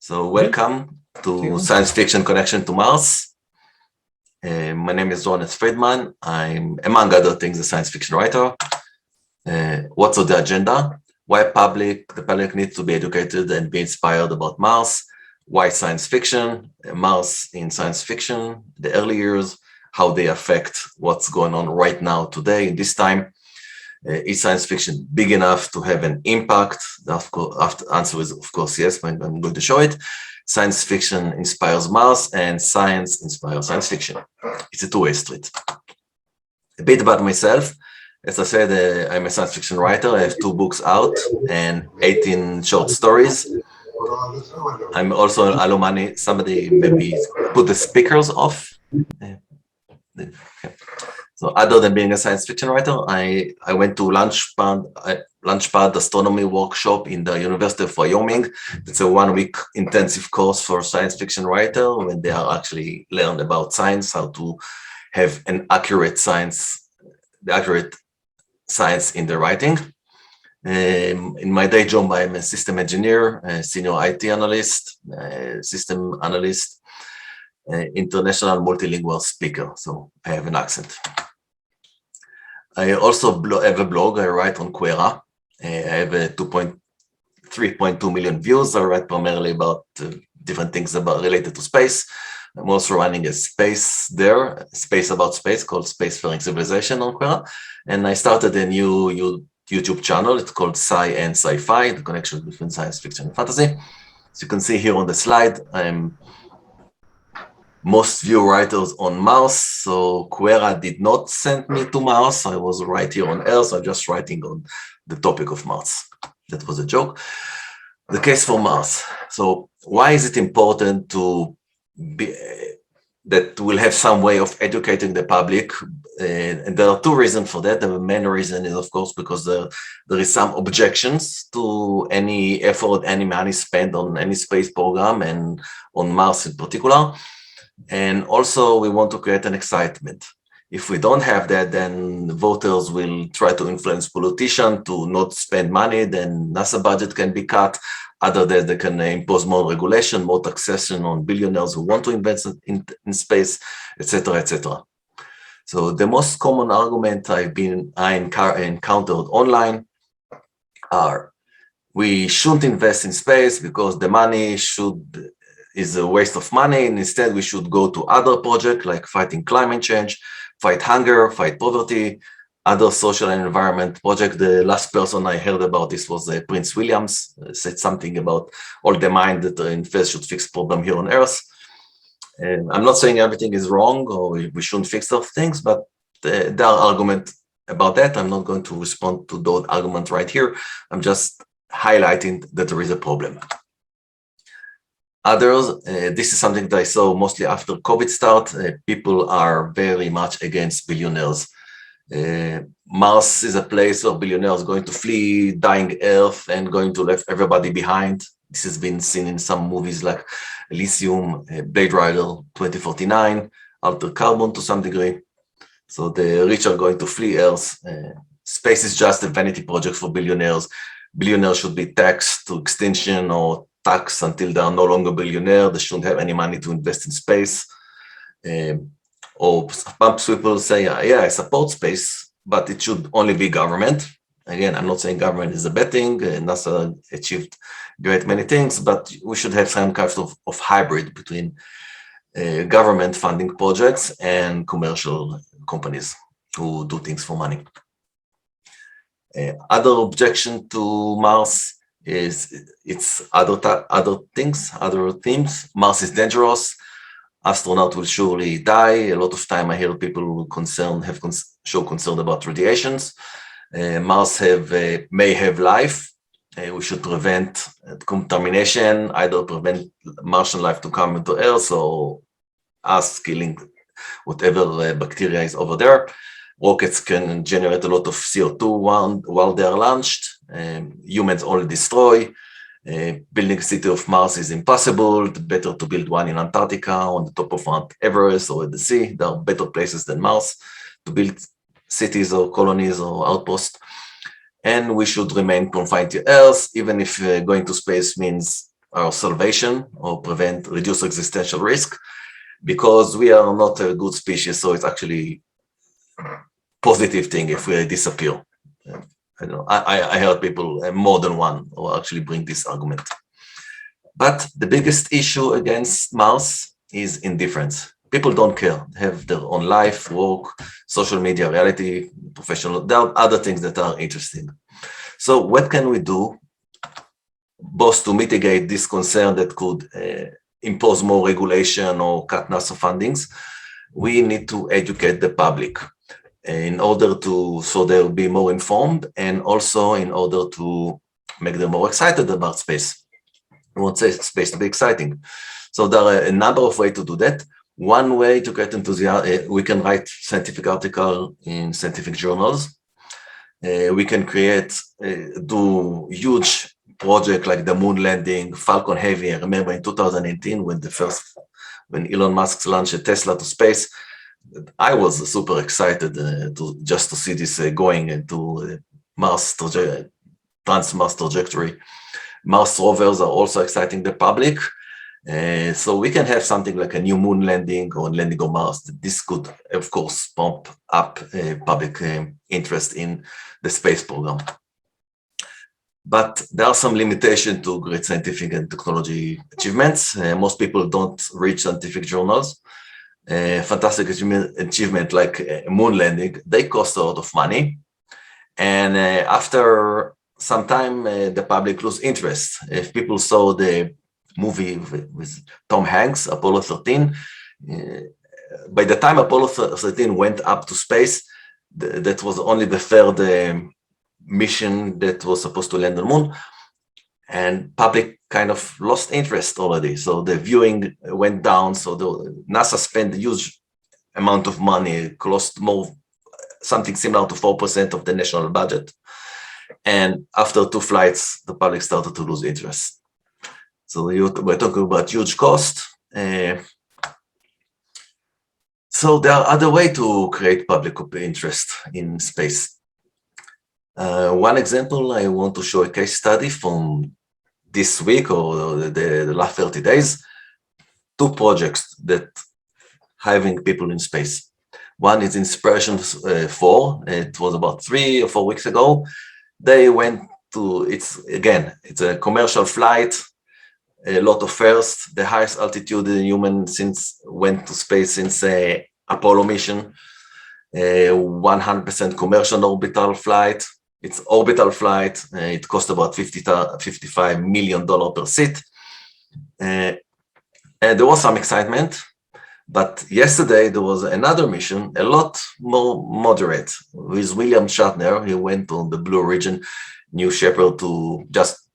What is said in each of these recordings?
So welcome to Science Fiction Connection to Mars. My name is Friedman. I'm, among other things, a science fiction writer. What's on the agenda? Why the public needs to be educated and be inspired about Mars. Why science fiction, Mars in science fiction, the early years, how they affect what's going on right now today in this time. Is science fiction big enough to have an impact? The answer is, of course, yes, but I'm going to show it. Science fiction inspires Mars and science inspires science fiction. It's a two-way street. A bit about myself. As I said, I'm a science fiction writer. I have 2 books out and 18 short stories. I'm also an alumni. Somebody maybe put the speakers off. So other than being a science fiction writer, I went to Launchpad Astronomy Workshop in the University of Wyoming. It's a 1-week intensive course for science fiction writer when they are actually learn about science, how to have an accurate science in the writing. In my day job, I'm a system engineer, a senior IT analyst, system analyst, international multilingual speaker, so I have an accent. I also have a blog. I write on Quora. I have 3.2 million views. I write primarily about different things related to space. I'm also running a space about space called Spacefaring Civilization on Quora. And I started a new YouTube channel. It's called Sci and SciFi, the connection between science fiction and fantasy. So you can see here on the slide, I'm most view writers on Mars. So Quora did not send me to Mars. I was right here on Earth. I'm just writing on the topic of Mars. That was a joke. The case for Mars. So why is it important to be that we'll have some way of educating the public? And there are 2 reasons for that. The main reason is, of course, because there is some objections to any effort, any money spent on any space program and on Mars in particular. And also we want to create an excitement. If we don't have that, then voters will try to influence politicians to not spend money, then NASA budget can be cut. Other than they can impose more regulation, more taxation on billionaires who want to invest in space, etc., etc. So the most common argument I encountered online are we shouldn't invest in space because the money is a waste of money, and instead we should go to other projects like fighting climate change, fight hunger, fight poverty, other social and environment projects. The last person I heard about this was Prince Williams, said something about all the mind that invest should fix problem here on Earth. And I'm not saying everything is wrong or we shouldn't fix those things, but there are arguments about that. I'm not going to respond to those arguments right here. I'm just highlighting that there is a problem. Others, this is something that I saw mostly after COVID start. People are very much against billionaires. Mars is a place where billionaires are going to flee dying Earth and going to leave everybody behind. This has been seen in some movies like Elysium, Blade Runner 2049, Altered Carbon to some degree. So the rich are going to flee Earth. Space is just a vanity project for billionaires. Billionaires should be taxed to extinction or tax until they are no longer billionaires. They shouldn't have any money to invest in space. Or some people say, yeah, I support space, but it should only be government. Again, I'm not saying government is a bad thing. NASA achieved great many things, but we should have some kind of hybrid between government funding projects and commercial companies who do things for money. Other objection to Mars is it's other themes. Mars is dangerous. Astronauts will surely die. A lot of time I hear people show concern about radiations. Mars may have life. We should prevent contamination, either prevent Martian life to come into Earth or us killing whatever bacteria is over there. Rockets can generate a lot of CO2 while they are launched. Humans only destroy. Building a city of Mars is impossible. It's better to build one in Antarctica, on the top of Mount Everest, or at the sea. There are better places than Mars to build cities or colonies or outposts. And we should remain confined to Earth, even if going to space means our salvation or reduce existential risk, because we are not a good species, so it's actually positive thing if we disappear. I don't know. I heard people, more than one, who actually bring this argument. But the biggest issue against Mars is indifference. People don't care. They have their own life, work, social media, reality, professional. There are other things that are interesting. So what can we do both to mitigate this concern that could impose more regulation or cut NASA fundings? We need to educate the public in order to, so they'll be more informed, and also in order to make them more excited about space. I won't say space to be exciting. So there are a number of ways to do that. One way to get enthusiasm, we can write scientific article in scientific journals. We can do huge project like the moon landing, Falcon Heavy. I remember in 2018 when Elon Musk launched a Tesla to space, I was super excited to see this going into Mars trans-Mars trajectory. Mars rovers are also exciting the public. So we can have something like a new moon landing or landing on Mars. This could, of course, pump up public interest in the space program. But there are some limitations to great scientific and technology achievements. Most people don't read scientific journals. Fantastic achievement like moon landing, they cost a lot of money. And after some time, the public lose interest. If people saw the movie with Tom Hanks, Apollo 13, by the time Apollo 13 went up to space, that was only the third mission that was supposed to land on the moon, and public kind of lost interest already. So the viewing went down. So NASA spent a huge amount of money, cost more, something similar to 4% of the national budget. And after 2 flights, the public started to lose interest. So we're talking about huge cost. So there are other ways to create public interest in space. One example, I want to show a case study from this week or the last 30 days. 2 projects that having people in space. One is Inspiration 4. It was about 3 or 4 weeks ago. They went to, it's a commercial flight, a lot of firsts, the highest altitude in human went to space since Apollo mission, 100% commercial orbital flight. It's orbital flight. It cost about $55 million per seat. And there was some excitement, but yesterday there was another mission, a lot more moderate, with William Shatner. He went on the Blue Origin, New Shepard, to just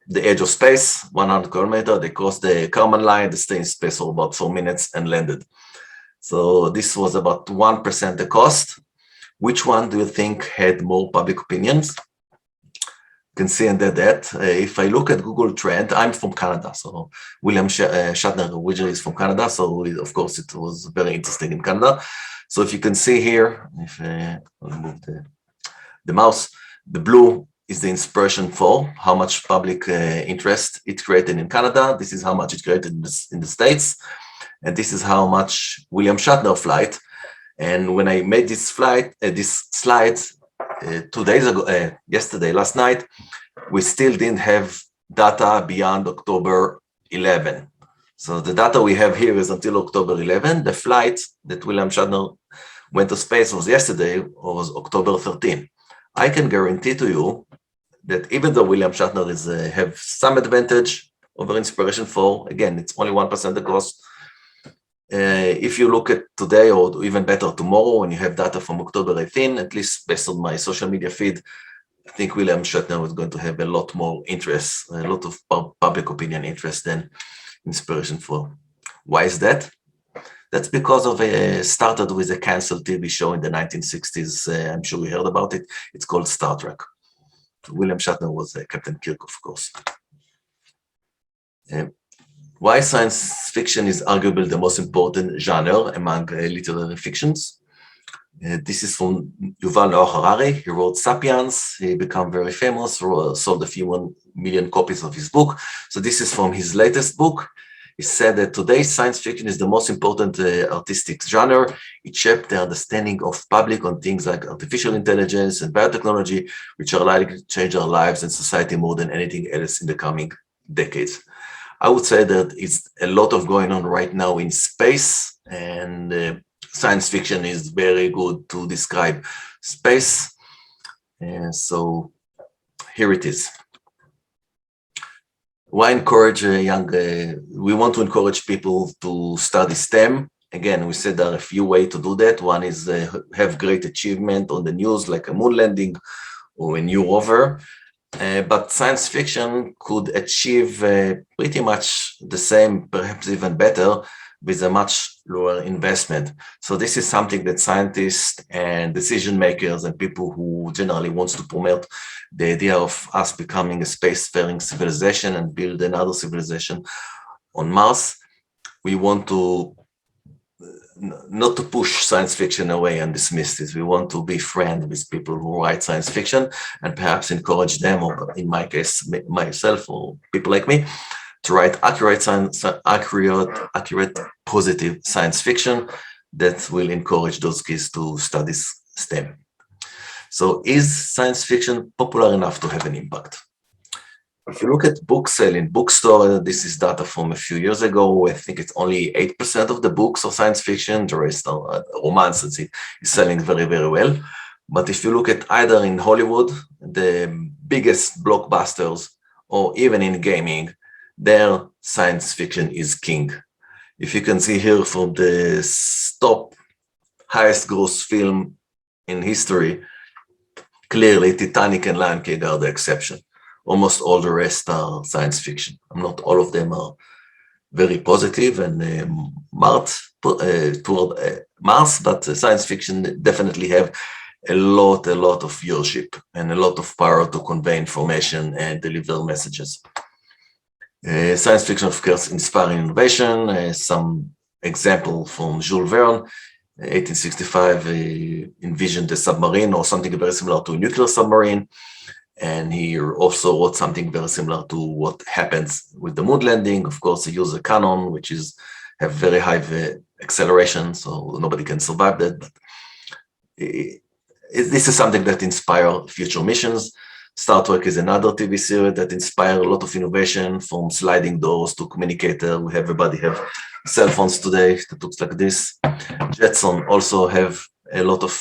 the edge of space, 100 kilometers. They crossed the Kármán line, they stayed in space for about 4 minutes and landed. So this was about 1% the cost. Which one do you think had more public opinions? You can see under that. If I look at Google Trend, I'm from Canada, so William Shatner originally is from Canada, so of course it was very interesting in Canada. So if you can see here, if I'll move the mouse, the blue is the Inspiration 4, how much public interest it created in Canada. This is how much it created in the States. And this is how much William Shatner flight. And when I made this slides 2 days ago, last night, we still didn't have data beyond October 11. So the data we have here is until October 11. The flight that William Shatner went to space was yesterday, was October 13. I can guarantee to you that even though William Shatner have some advantage over Inspiration 4, again, it's only 1% the cost. If you look at today, or even better tomorrow, when you have data from October 18, at least based on my social media feed, I think William Shatner is going to have a lot more interest, a lot of public opinion interest than Inspiration 4. Why is that? That's because of started with a canceled TV show in the 1960s. I'm sure you heard about it. It's called Star Trek. William Shatner was Captain Kirk, of course. Why science fiction is arguably the most important genre among literary fictions? This is from Yuval Noah Harari. He wrote *Sapiens*. He became very famous, sold a few 1 million copies of his book. So this is from his latest book. He said that today science fiction is the most important artistic genre. It shaped the understanding of public on things like artificial intelligence and biotechnology, which are likely to change our lives and society more than anything else in the coming decades. I would say that it's a lot of going on right now in space, and science fiction is very good to describe space. And so here it is. Why encourage we want to encourage people to study STEM. Again, we said there are a few ways to do that. One is have great achievement on the news, like a moon landing or a new rover. But science fiction could achieve pretty much the same, perhaps even better, with a much lower investment. So this is something that scientists and decision makers and people who generally wants to promote the idea of us becoming a spacefaring civilization and build another civilization on Mars. We want to not to push science fiction away and dismiss it. We want to be friends with people who write science fiction and perhaps encourage them, or in my case, myself or people like me, to write accurate, positive science fiction that will encourage those kids to study STEM. So is science fiction popular enough to have an impact? If you look at book sale in bookstore, this is data from a few years ago. I think it's only 8% of the books are science fiction. The rest are romances. It is selling very, very well. But if you look at either in Hollywood, the biggest blockbusters, or even in gaming, their science fiction is king. If you can see here from the top highest gross film in history, clearly Titanic and Lion King are the exception. Almost all the rest are science fiction. Not all of them are very positive and toward Mars, but science fiction definitely have a lot of viewership and a lot of power to convey information and deliver messages. Science fiction, of course, inspiring innovation. Some example from Jules Verne, 1865, envisioned a submarine or something very similar to a nuclear submarine. And he also wrote something very similar to what happens with the moon landing. Of course, he used a cannon, which have very high acceleration, so nobody can survive that. But this is something that inspires future missions. Star Trek is another TV series that inspires a lot of innovation, from sliding doors to communicator. Everybody have cell phones today that looks like this. Jetson also have a lot of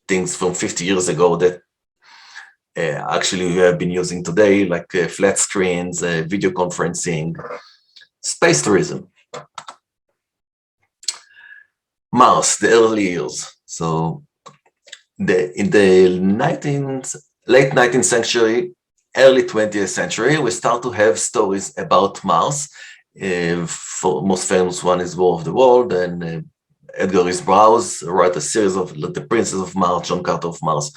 things from 50 years ago that actually we have been using today, like flat screens, video conferencing, space tourism. Mars, the early years. So in the late 19th century, early 20th century, we start to have stories about Mars. For most famous one is War of the World, and Edgar Rice Burroughs wrote a series of The Princess of Mars, John Carter of Mars.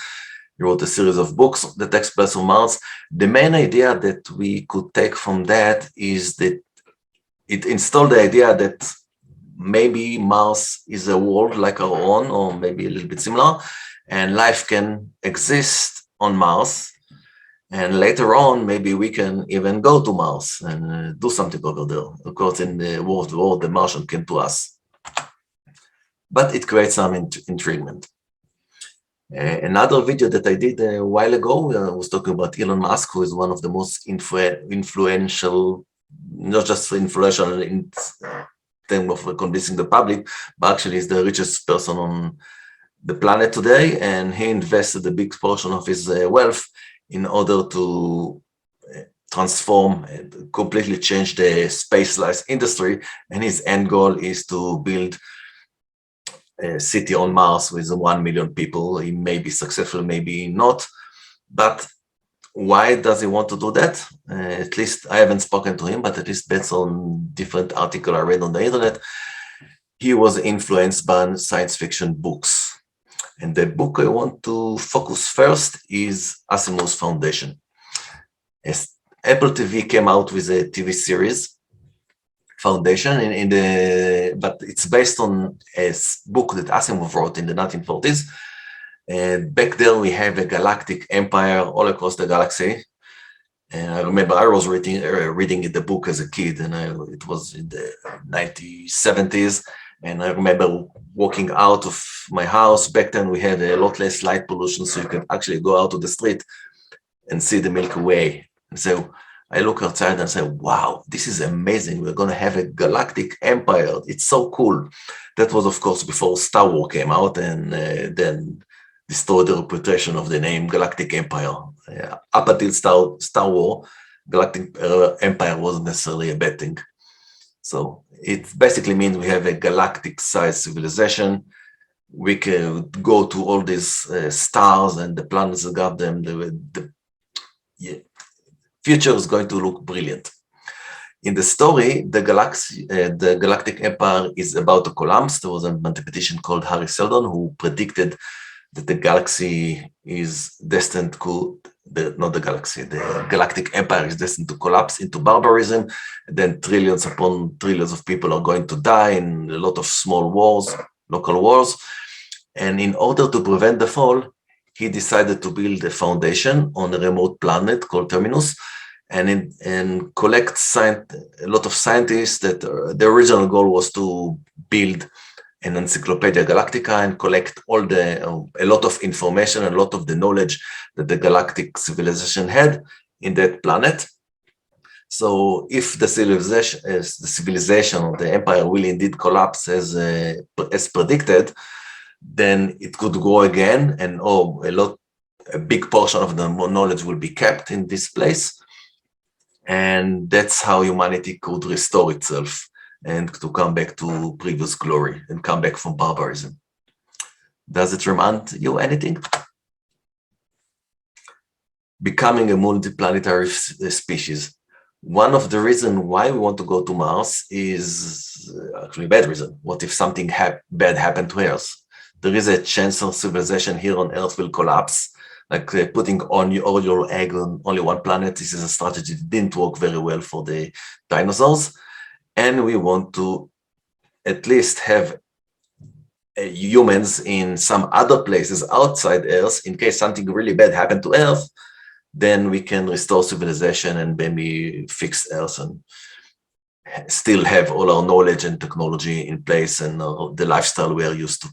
He wrote a series of books that takes place on Mars. The main idea that we could take from that is that it installed the idea that maybe Mars is a world like our own, or maybe a little bit similar, and life can exist on Mars. And later on, maybe we can even go to Mars and do something over there. Of course, in the War of the World, the Martian came to us. But it creates some intriguement. Another video that I did a while ago, I was talking about Elon Musk, who is one of the most influential, not just influential in terms of convincing the public, but actually is the richest person on the planet today. And he invested a big portion of his wealth in order to transform and completely change the space life industry. And his end goal is to build a city on Mars with 1 million people. He may be successful, maybe not. But why does he want to do that? At least I haven't spoken to him, but at least based on different articles I read on the internet, he was influenced by science fiction books. And the book I want to focus first is Asimov's Foundation. As Apple TV came out with a TV series foundation but it's based on a book that Asimov wrote in the 1940s. And back there we have a galactic empire all across the galaxy. And I remember I was reading the book as a kid, and it was in the 1970s. And I remember walking out of my house. Back then we had a lot less light pollution, so you could actually go out to the street and see the Milky Way. And so I look outside and say, wow, this is amazing. We're going to have a galactic empire. It's so cool. That was, of course, before Star Wars came out and then destroyed the reputation of the name Galactic Empire. Up until Star Wars, Galactic Empire wasn't necessarily a bad thing. So it basically means we have a galactic-sized civilization. We can go to all these stars and the planets that got them. The future is going to look brilliant. In the story, the Galactic Empire is about to collapse. There was a mathematician called Harry Seldon who predicted that the galaxy is destined to, the Galactic Empire is destined to collapse into barbarism. And then trillions upon trillions of people are going to die in a lot of small wars, local wars. And in order to prevent the fall, he decided to build a foundation on a remote planet called Terminus, and collect a lot of scientists. That the original goal was to build an Encyclopedia Galactica and collect a lot of information, a lot of the knowledge that the galactic civilization had in that planet. So if the civilization of the empire will indeed collapse as predicted, then it could grow again, and a big portion of the knowledge will be kept in this place. And that's how humanity could restore itself and to come back to previous glory and come back from barbarism. Does it remind you anything? Becoming a multiplanetary species. One of the reasons why we want to go to Mars is actually a bad reason. What if something bad happened to Earth? There is a chance of civilization here on Earth will collapse. Like putting all your egg on only one planet. This is a strategy that didn't work very well for the dinosaurs. And we want to at least have humans in some other places outside Earth. In case something really bad happened to Earth, then we can restore civilization and maybe fix Earth and still have all our knowledge and technology in place and the lifestyle we are used to.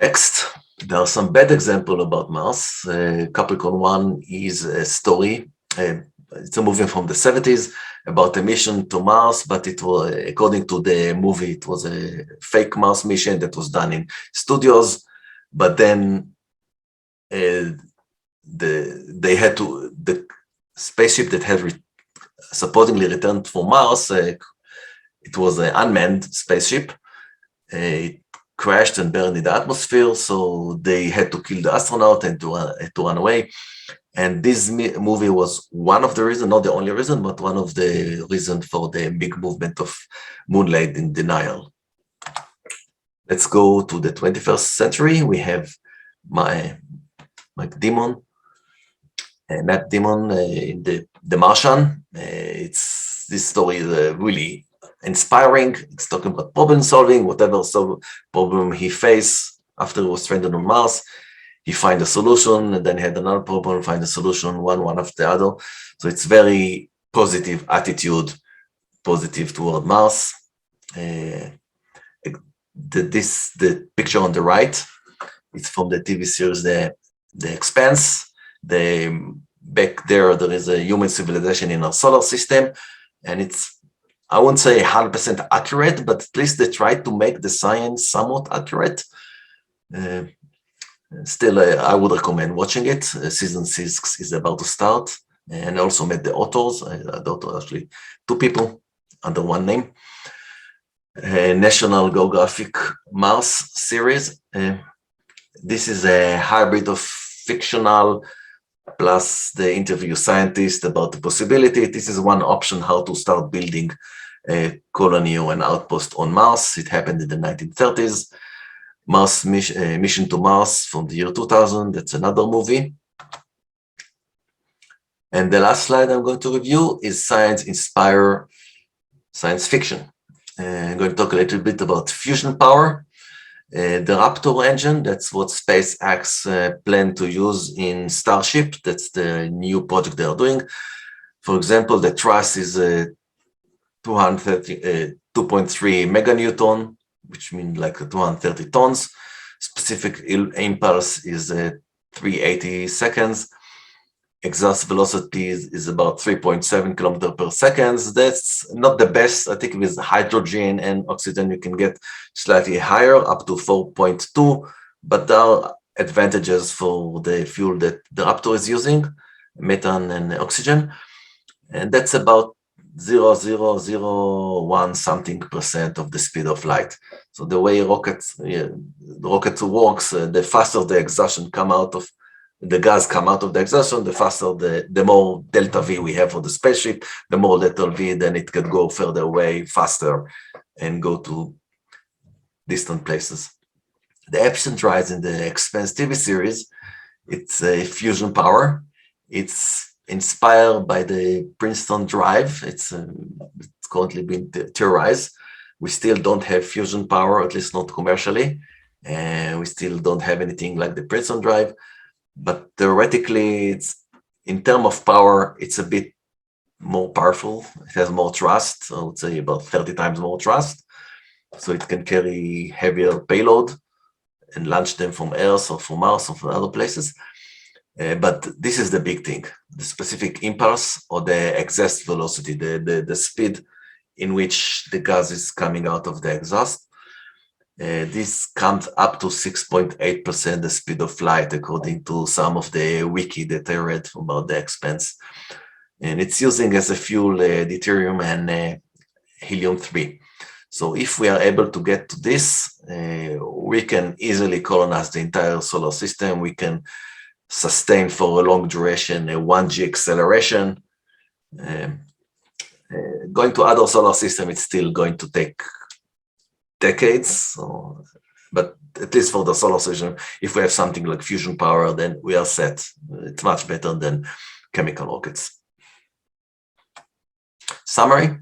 Next. There are some bad examples about Mars. Capricorn 1 is a story. It's a movie from the 70s about a mission to Mars, but it was, according to the movie, it was a fake Mars mission that was done in studios. But then the spaceship that had supposedly returned from Mars, it was an unmanned spaceship. It crashed and burned in the atmosphere, so they had to kill the astronaut and to run away. And this movie was one of the reasons, not the only reason, but one of the reasons for the big movement of moonlight in denial. Let's go to the 21st century. We have Matt Damon in the Martian. This story is really inspiring. It's talking about problem solving. Whatever problem he faced after he was stranded on Mars, he find a solution, and then he had another problem, find a solution, one after the other. So it's very positive attitude, positive toward Mars. The picture on the right, it's from the TV series The Expanse. Back there is a human civilization in our solar system, and it's, I won't say 100% accurate, but at least they tried to make the science somewhat accurate. Still, I would recommend watching it. Season 6 is about to start, and I also met the authors. Actually, two people under one name. National Geographic Mars series. This is a hybrid of fictional plus the interview scientist about the possibility. This is one option how to start building a colony or an outpost on Mars. It happened in the 1930s. Mars Mission to Mars from the year 2000. That's another movie. And the last slide I'm going to review is Science Inspire science fiction. I'm going to talk a little bit about fusion power. The Raptor engine, that's what SpaceX plan to use in Starship. That's the new project they are doing. For example, the thrust is 2.3 meganewton, which means like 230 tons. Specific impulse is 380 seconds. Exhaust velocity is about 3.7 kilometers per second. That's not the best. I think with hydrogen and oxygen, you can get slightly higher, up to 4.2. But there are advantages for the fuel that the Raptor is using, methane and oxygen. And that's about 0.001 something percent of the speed of light. So the way the rocket works, the faster the exhaustion the gas come out of the exhaustion, the faster the more delta V we have for the spaceship, the more delta V, then it can go further away faster and go to distant places. The Epson drives in the Expanse TV series, it's a fusion power. It's inspired by the Princeton drive. It's currently being theorized. We still don't have fusion power, at least not commercially. And we still don't have anything like the Princeton drive. But theoretically, in terms of power, it's a bit more powerful. It has more thrust, I would say about 30 times more thrust. So it can carry heavier payload and launch them from Earth or from Mars or from other places. But this is the big thing, the specific impulse or the exhaust velocity, the speed in which the gas is coming out of the exhaust. This comes up to 6.8% the speed of light, according to some of the wiki that I read about the Expanse. And it's using as a fuel deuterium and helium-3. So if we are able to get to this, we can easily colonize the entire solar system. We can sustain for a long duration a 1G acceleration. Going to other solar system, it's still going to take decades, but at least for the solar system, if we have something like fusion power, then we are set. It's much better than chemical rockets. Summary: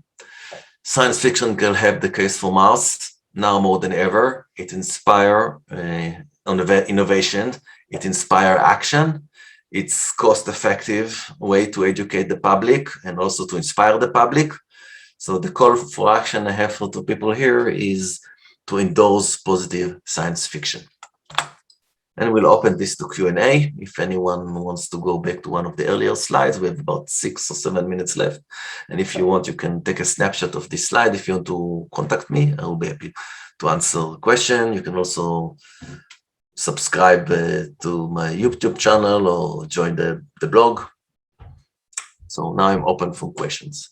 science fiction can have the case for Mars now more than ever. It inspires innovation. It inspires action. It's cost-effective way to educate the public and also to inspire the public. So the call for action I have for the people here is to endorse positive science fiction. And we'll open this to Q&A. If anyone wants to go back to one of the earlier slides, we have about 6 or 7 minutes left. And if you want, you can take a snapshot of this slide. If you want to contact me, I will be happy to answer the question. You can also subscribe to my YouTube channel or join the blog. So now I'm open for questions.